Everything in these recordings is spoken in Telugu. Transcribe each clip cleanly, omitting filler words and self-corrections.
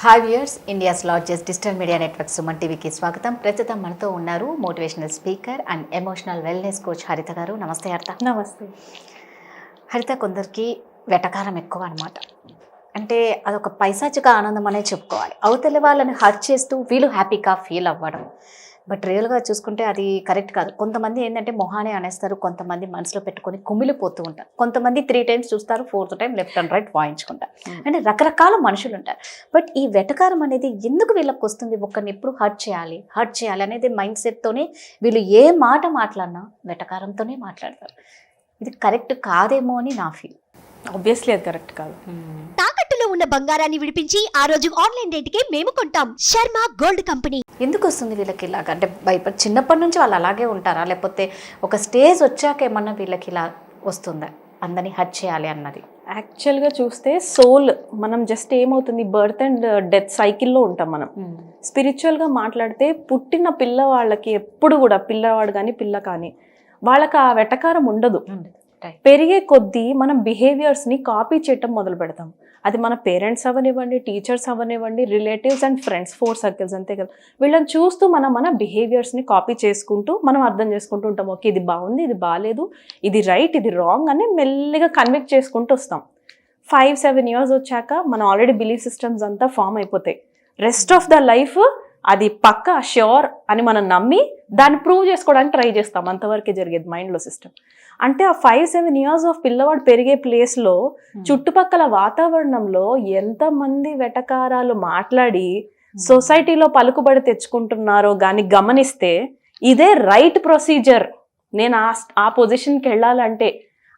Hi viewers, India's largest digital media network Suman టీవీకి స్వాగతం. ప్రస్తుతం మనతో ఉన్నారు motivational speaker and emotional wellness coach హరిత గారు. నమస్తే హరిత. నమస్తే హరిత, కొందరికి వెటకారం ఎక్కువ అనమాట. అంటే అదొక పైశాచిక ఆనందం అనే చెప్పుకోవాలి. అవతలి వాళ్ళని హర్ట్ చేస్తూ వీళ్ళు హ్యాపీగా ఫీల్ అవ్వడం. బట్ రియల్గా చూసుకుంటే అది కరెక్ట్ కాదు. కొంతమంది ఏంటంటే మొహానే అనేస్తారు, కొంతమంది మనసులో పెట్టుకొని కుమిలిపోతూ ఉంటారు, కొంతమంది 3 times చూస్తారు, 4th time left and right వాయించుకుంటారు. అంటే రకరకాల మనుషులు ఉంటారు. బట్ ఈ వెటకారం అనేది ఎందుకు వీళ్ళకి వస్తుంది? ఒకరిని ఎప్పుడు హర్ట్ చేయాలి అనేది మైండ్ సెట్తోనే వీళ్ళు ఏ మాట మాట్లాడినా వెటకారంతోనే మాట్లాడతారు. ఇది కరెక్ట్ కాదేమో అని నా ఫీల్. ఆబ్వియస్లీ అది కరెక్ట్ కాదు. తాకట్టులో ఉన్న బంగారాన్ని విడిపించి ఆ రోజు ఆన్లైన్ రేటుకే మేము కొంటాం. Sharma gold company. ఎందుకు వస్తుంది వీళ్ళకి ఇలాగ? అంటే భయపడి చిన్నప్పటి నుంచి వాళ్ళు అలాగే ఉంటారా, లేకపోతే ఒక స్టేజ్ వచ్చాక ఏమన్నా వీళ్ళకి ఇలా వస్తుందా అందరినీ హర్ట్ చేయాలి అన్నది? యాక్చువల్గా చూస్తే సోల్ మనం జస్ట్ ఏమవుతుంది, బర్త్ అండ్ డెత్ సైకిల్లో ఉంటాం మనం. స్పిరిచువల్గా మాట్లాడితే పుట్టిన పిల్లవాళ్ళకి ఎప్పుడు కూడా, పిల్లవాడు కానీ పిల్ల కానీ, వాళ్ళకి ఆ వెటకారం ఉండదు. పెరిగే కొద్దీ మనం బిహేవియర్స్ని కాపీ చేయటం మొదలు పెడతాం. అది మన పేరెంట్స్ అవ్వనివ్వండి, టీచర్స్ అవ్వనివ్వండి, రిలేటివ్స్ అండ్ ఫ్రెండ్స్, 4 circles అంతే కదా. వీళ్ళని చూస్తూ మన బిహేవియర్స్ని కాపీ చేసుకుంటూ మనం అర్థం చేసుకుంటూ ఉంటాం. ఓకే, ఇది బాగుంది, ఇది బాగాలేదు, ఇది రైట్, ఇది రాంగ్ అని మెల్లిగా కన్విక్ట్ చేసుకుంటూ వస్తాం. 5-7 years వచ్చాక మన ఆల్రెడీ బిలీఫ్ సిస్టమ్స్ అంతా ఫామ్ అయిపోతాయి. రెస్ట్ ఆఫ్ ద లైఫ్ అది పక్కా ష్యూర్ అని మనం నమ్మి దాన్ని ప్రూవ్ చేసుకోవడానికి ట్రై చేస్తాం. అంతవరకే జరిగేది మైండ్లో సిస్టమ్. అంటే ఆ 5-7 years ఆఫ్ పిల్లవాడు పెరిగే ప్లేస్లో చుట్టుపక్కల వాతావరణంలో ఎంతమంది వెటకారాలు మాట్లాడి సొసైటీలో పలుకుబడి తెచ్చుకుంటున్నారో కానీ గమనిస్తే ఇదే రైట్ ప్రొసీజర్, నేను ఆ పొజిషన్కి వెళ్ళాలంటే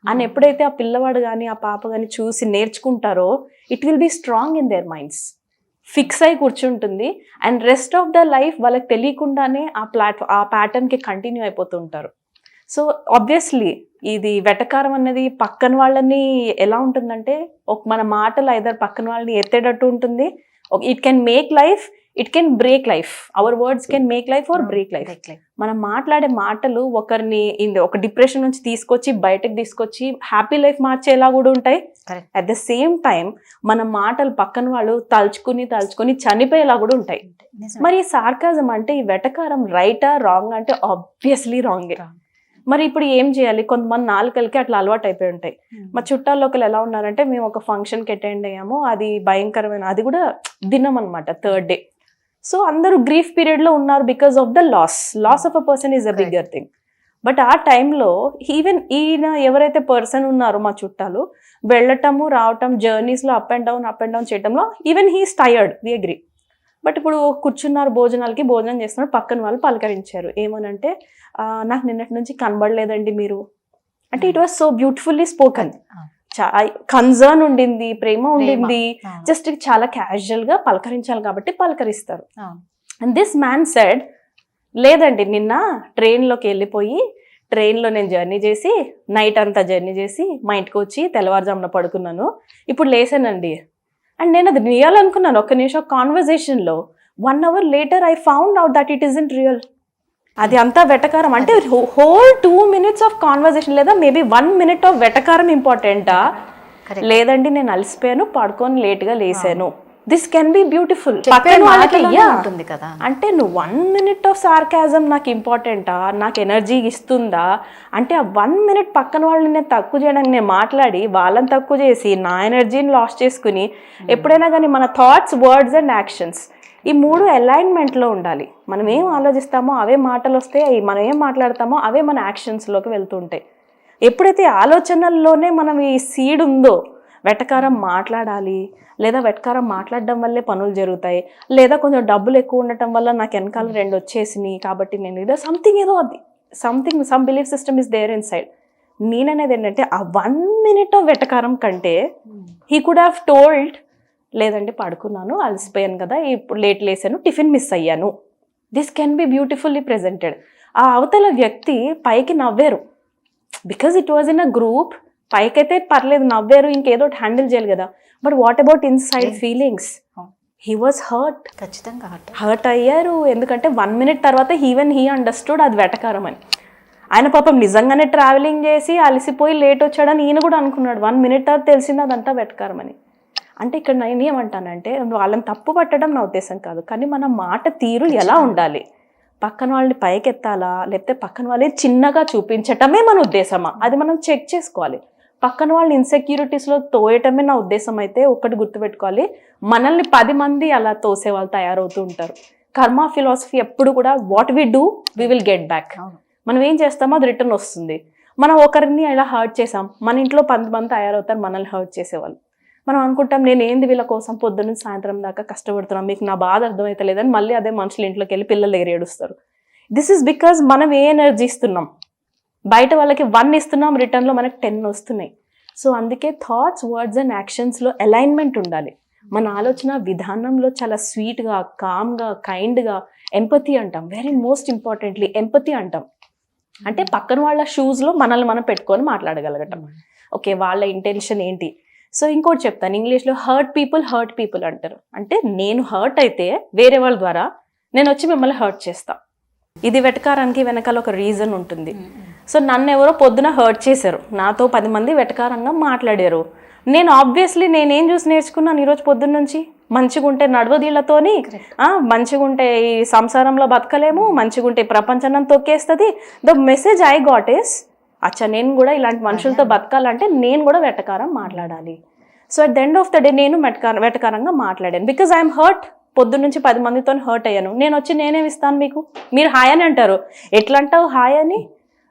అని ఎప్పుడైతే ఆ పిల్లవాడు కానీ ఆ పాప కానీ చూసి నేర్చుకుంటారో it will be strong in their minds. Fix అయి కూర్చుంటుంది. And rest of the life వాళ్ళకి తెలియకుండానే ఆ ప్యాటర్న్కి కంటిన్యూ అయిపోతూ ఉంటారు. సో ఆబ్వియస్లీ ఇది వెటకారం అనేది పక్కన వాళ్ళని ఎలా ఉంటుందంటే, మన మాటలు ఐదర్ పక్కన వాళ్ళని ఎత్తేటట్టు ఉంటుంది. It can make life, it can break life. Our words can make life or break life. మనం మాట్లాడే మాటలు ఒకరిని ఒక డిప్రెషన్ నుంచి తీసుకొచ్చి బయటకు తీసుకొచ్చి హ్యాపీ లైఫ్ మార్చేలా కూడా ఉంటాయి. అట్ ద సేమ్ టైం మన మాటలు పక్కన వాళ్ళు తలుచుకుని చనిపోయేలా కూడా ఉంటాయి. మరి ఈ సార్కాజం అంటే, ఈ వెటకారం రైటా రాంగ్ అంటే ఆబ్వియస్లీ రాంగే. మరి ఇప్పుడు ఏం చేయాలి? కొంతమంది నాలుకలకి అట్లా అలవాటు అయిపోయి ఉంటాయి. మా చుట్టాల్లో ఒకరు ఎలా ఉన్నారంటే, మేము ఒక ఫంక్షన్కి అటెండ్ అయ్యాము, అది భయంకరమైన, అది కూడా దినం అనమాట, 3rd day. సో అందరూ గ్రీఫ్ పీరియడ్లో ఉన్నారు because of the loss of a person is a bigger thing. But ఆ టైంలో ఈవెన్ ఈయన ఎవరైతే పర్సన్ ఉన్నారో మా చుట్టాలు, వెళ్ళటము రావటం, జర్నీస్లో అప్ అండ్ డౌన్ చేయడంలో even he's tired, we agree. But ఇప్పుడు కూర్చున్నారు, భోజనం చేస్తున్నారు, పక్కన వాళ్ళు పలకరించారు. ఏమనంటే, నాకు నిన్నటి నుంచి కనబడలేదండి మీరు అంటే. It was so beautifully spoken. Concern ఉండింది, ప్రేమ ఉండింది. జస్ట్ చాలా క్యాజువల్గా పలకరించాలి కాబట్టి పలకరిస్తారు. అండ్ దిస్ మ్యాన్ సెడ్, లేదండి, నిన్న ట్రైన్లోకి వెళ్ళిపోయి, ట్రైన్లో నేను జర్నీ చేసి నైట్ అంతా జర్నీ చేసి మా ఇంటికి వచ్చి తెల్లవారుజామున పడుకున్నాను, ఇప్పుడు లేసానండి. అండ్ నేను అది రియల్ అనుకున్నాను. ఒక్క నిమిషం కాన్వర్జేషన్లో 1 hour later I found out that it isn't real. అది అంతా వెటకారం. అంటే హోల్ 2 minutes ఆఫ్ కాన్వర్జేషన్, లేదా మేబీ 1 minute ఆఫ్ వెటకారం ఇంపార్టెంటా? లేదండి, నేను అలసిపోయాను, పడుకొని లేట్గా లేసాను. This can be beautiful. అంటే నువ్వు 1 minute ఆఫ్ సార్కాజం నాకు ఇంపార్టెంటా, నాకు ఎనర్జీ ఇస్తుందా అంటే, ఆ 1 minute పక్కన వాళ్ళని నేను తక్కువ చేయడానికి నేను మాట్లాడి వాళ్ళని తక్కువ చేసి నా ఎనర్జీని లాస్ చేసుకుని, ఎప్పుడైనా కానీ మన థాట్స్, వర్డ్స్ అండ్ యాక్షన్స్ ఈ 3 అలైన్మెంట్లో ఉండాలి. మనం ఏం ఆలోచిస్తామో అవే మాటలు వస్తాయి, మనం ఏం మాట్లాడతామో అవే మన యాక్షన్స్లోకి వెళ్తుంటాయి. ఎప్పుడైతే ఆలోచనల్లోనే మనం ఈ సీడ్ ఉందో, వెటకారం మాట్లాడాలి, లేదా వెటకారం మాట్లాడడం వల్లే పనులు జరుగుతాయి, లేదా కొంచెం డబ్బులు ఎక్కువ ఉండటం వల్ల నాకు వెనకాల 2 వచ్చేసినాయి కాబట్టి నేను ఏదో some belief system is there inside. నేననేది ఏంటంటే, ఆ 1 minute ఆఫ్ వెటకారం కంటే హీ కుడ్ హ్యావ్ టోల్డ్, లేదంటే పడుకున్నాను, అలసిపోయాను కదా, ఇప్పుడు లేట్ లేసాను, టిఫిన్ మిస్ అయ్యాను. This can be beautifully presented. ఆ అవతల వ్యక్తి పైకి నవ్వారు because it was in a group. పైకైతే పర్లేదు, నవ్వారు, ఇంకేదో హ్యాండిల్ చేయాలి కదా. But what about inside feelings? He was hurt. ఖచ్చితంగా హర్ట్ అయ్యారు. ఎందుకంటే 1 minute తర్వాత ఈవెన్ హీ అండర్స్టూడ్ అది వెటకారం అని. ఆయన పాపం నిజంగానే ట్రావెలింగ్ చేసి అలసిపోయి లేట్ వచ్చాడని ఈయన కూడా అనుకున్నాడు. 1 minute తర్వాత తెలిసింది అదంతా వెటకారం అని. అంటే ఇక్కడ నేను ఏమంటానంటే వాళ్ళని తప్పు పట్టడం నా ఉద్దేశం కాదు, కానీ మన మాట తీరు ఎలా ఉండాలి, పక్కన వాళ్ళని పైకెత్తాలా లేకపోతే పక్కన వాళ్ళని చిన్నగా చూపించటమే మన ఉద్దేశమా, అది మనం చెక్ చేసుకోవాలి. పక్కన వాళ్ళని ఇన్సెక్యూరిటీస్లో తోయటమే నా ఉద్దేశం అయితే ఒక్కటి గుర్తుపెట్టుకోవాలి, మనల్ని 10 మంది అలా తోసే వాళ్ళు తయారవుతూ ఉంటారు. కర్మ ఫిలాసఫీ ఎప్పుడు కూడా what we do we will get back. మనం ఏం చేస్తామో అది రిటర్న్ వస్తుంది. మనం ఒకరిని ఇలా హర్ట్ చేసాం, మన ఇంట్లో 10 మంది తయారవుతారు మనల్ని హర్ట్ చేసేవాళ్ళు. మనం అనుకుంటాం నేను ఏంది వీళ్ళ కోసం పొద్దున్న సాయంత్రం దాకా కష్టపడుతున్నాం, మీకు నా బాధ అర్థమైతే లేదని మళ్ళీ అదే మనుషులు ఇంట్లోకి వెళ్ళి పిల్లలు దగ్గర ఏడుస్తారు. దిస్ ఈస్ బికాజ్ మనం ఏ ఎనర్జీ ఇస్తున్నాం, బయట వాళ్ళకి 1 ఇస్తున్నాం, రిటర్న్లో మనకి 10 వస్తున్నాయి. సో అందుకే థాట్స్, వర్డ్స్ అండ్ యాక్షన్స్లో అలైన్మెంట్ ఉండాలి. మన ఆలోచన విధానంలో చాలా స్వీట్గా, కామ్గా, కైండ్గా, ఎంపతి అంటాం, వెరీ మోస్ట్ ఇంపార్టెంట్లీ ఎంపతి అంటాం. అంటే పక్కన వాళ్ళ షూస్లో మనల్ని మనం పెట్టుకొని మాట్లాడగలగటం. ఓకే, వాళ్ళ ఇంటెన్షన్ ఏంటి. సో ఇంకోటి చెప్తాను, ఇంగ్లీష్లో హర్ట్ పీపుల్ అంటారు. అంటే నేను హర్ట్ అయితే వేరే వాళ్ళ ద్వారా నేను వచ్చి మిమ్మల్ని హర్ట్ చేస్తా. ఇది వెటకారానికి వెనకాల ఒక రీజన్ ఉంటుంది. సో నన్ను ఎవరో పొద్దున హర్ట్ చేశారు, నాతో 10 మంది వెటకారంగా మాట్లాడారు. నేను ఆబ్వియస్లీ నేనేం చూసి నేర్చుకున్నాను ఈరోజు పొద్దున్న నుంచి, మంచిగుంటే నడవదీళ్లతోని, మంచిగుంటే ఈ సంసారంలో బతకలేము, మంచిగుంటే ప్రపంచాన్ని తొక్కేస్తుంది. The message I got is అచ్చా నేను కూడా ఇలాంటి మనుషులతో బతకాలంటే నేను కూడా వెటకారం మాట్లాడాలి. So at the end of the day నేను వెటకారంగా మాట్లాడాను బికాజ్ ఐఎమ్ హర్ట్. పొద్దున్న నుంచి 10 మందితో హర్ట్ అయ్యాను. నేను వచ్చి నేనేమి ఇస్తాను మీకు, మీరు హాయ్ అని అంటారు. ఎట్లా అంటావు హాయ్ అని,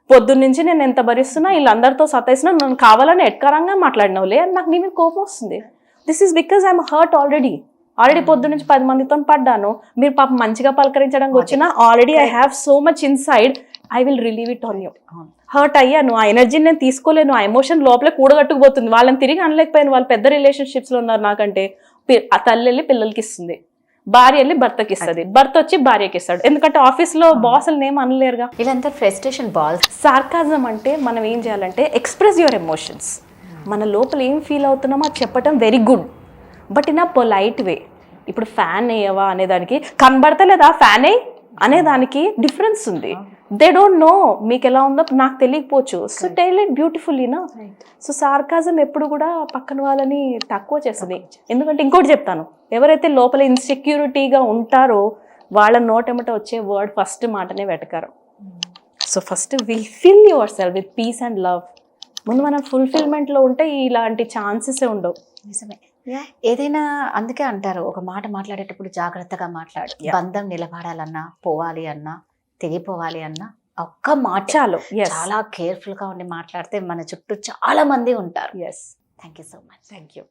పొద్దున్న నుంచి నేను ఎంత భరిస్తున్నా, వీళ్ళందరితో సతాయిస్తున్నా, నన్ను కావాలని ఎట్కారంగా మాట్లాడినవులే అని నాకు నీ మీద కోపం వస్తుంది. This is because I'm hurt already పొద్దున్న నుంచి 10 మందితో పడ్డాను. మీరు పాపం మంచిగా పలకరించడానికి వచ్చినా already I have so much inside, I will relieve it on you. Hurt అయ్యాను, ఆ ఎనర్జీని నేను తీసుకోలేను, ఆ ఎమోషన్ లోపలే కూడగట్టుకుపోతుంది. వాళ్ళని తిరిగి అనలేకపోయాను, వాళ్ళు పెద్ద రిలేషన్షిప్స్లో ఉన్నారు నాకంటే. ఆ తల్లి వెళ్ళి పిల్లలకి ఇస్తుంది, భార్య వెళ్ళి భర్తకి ఇస్తుంది, భర్త వచ్చి భార్యకి ఇస్తాడు. ఎందుకంటే ఆఫీస్లో బాసులు ఏం అనలేరుగా. వీళ్ళంతా ఫ్రస్ట్రేషన్ బాల్స్. సార్కాజం అంటే మనం ఏం చేయాలంటే ఎక్స్ప్రెస్ యువర్ ఎమోషన్స్. మన లోపల ఏం ఫీల్ అవుతున్నామో అది చెప్పటం very good, but in a polite way. ఇప్పుడు ఫ్యాన్ వేయవా అనేదానికి, కనబడతలేదా ఫ్యాన్ అయ్యి అనేదానికి డిఫరెన్స్ ఉంది. దే డోంట్ నో మీకు ఎలా ఉందో నాకు తెలియకపోవచ్చు. సో టెల్ ఇట్ బ్యూటిఫుల్లీనా. సో సార్కాజం ఎప్పుడు కూడా పక్కన వాళ్ళని తక్కువ చేస్తుంది. ఎందుకంటే ఇంకోటి చెప్తాను, ఎవరైతే లోపల ఇన్సెక్యూరిటీగా ఉంటారో వాళ్ళ నోటెమట వచ్చే వర్డ్ ఫస్ట్ మాటనే వెటకారం. So first will fill your self with peace and love. ముందు మనం ఫుల్ఫిల్మెంట్లో ఉంటే ఇలాంటి ఛాన్సెసే ఉండవు. నిజమే. ఏదైనా అందుకే అంటారు, ఒక మాట మాట్లాడేటప్పుడు జాగ్రత్తగా మాట్లాడు. బంధం నిలబడాలన్నా, పోవాలి అన్నా, తెగిపోవాలి అన్నా ఒక్క మాట చాలు. చాలా కేర్ఫుల్ గా ఉండి మాట్లాడితే మన చుట్టూ చాలా మంది ఉంటారు. Yes, thank you so much. Thank you.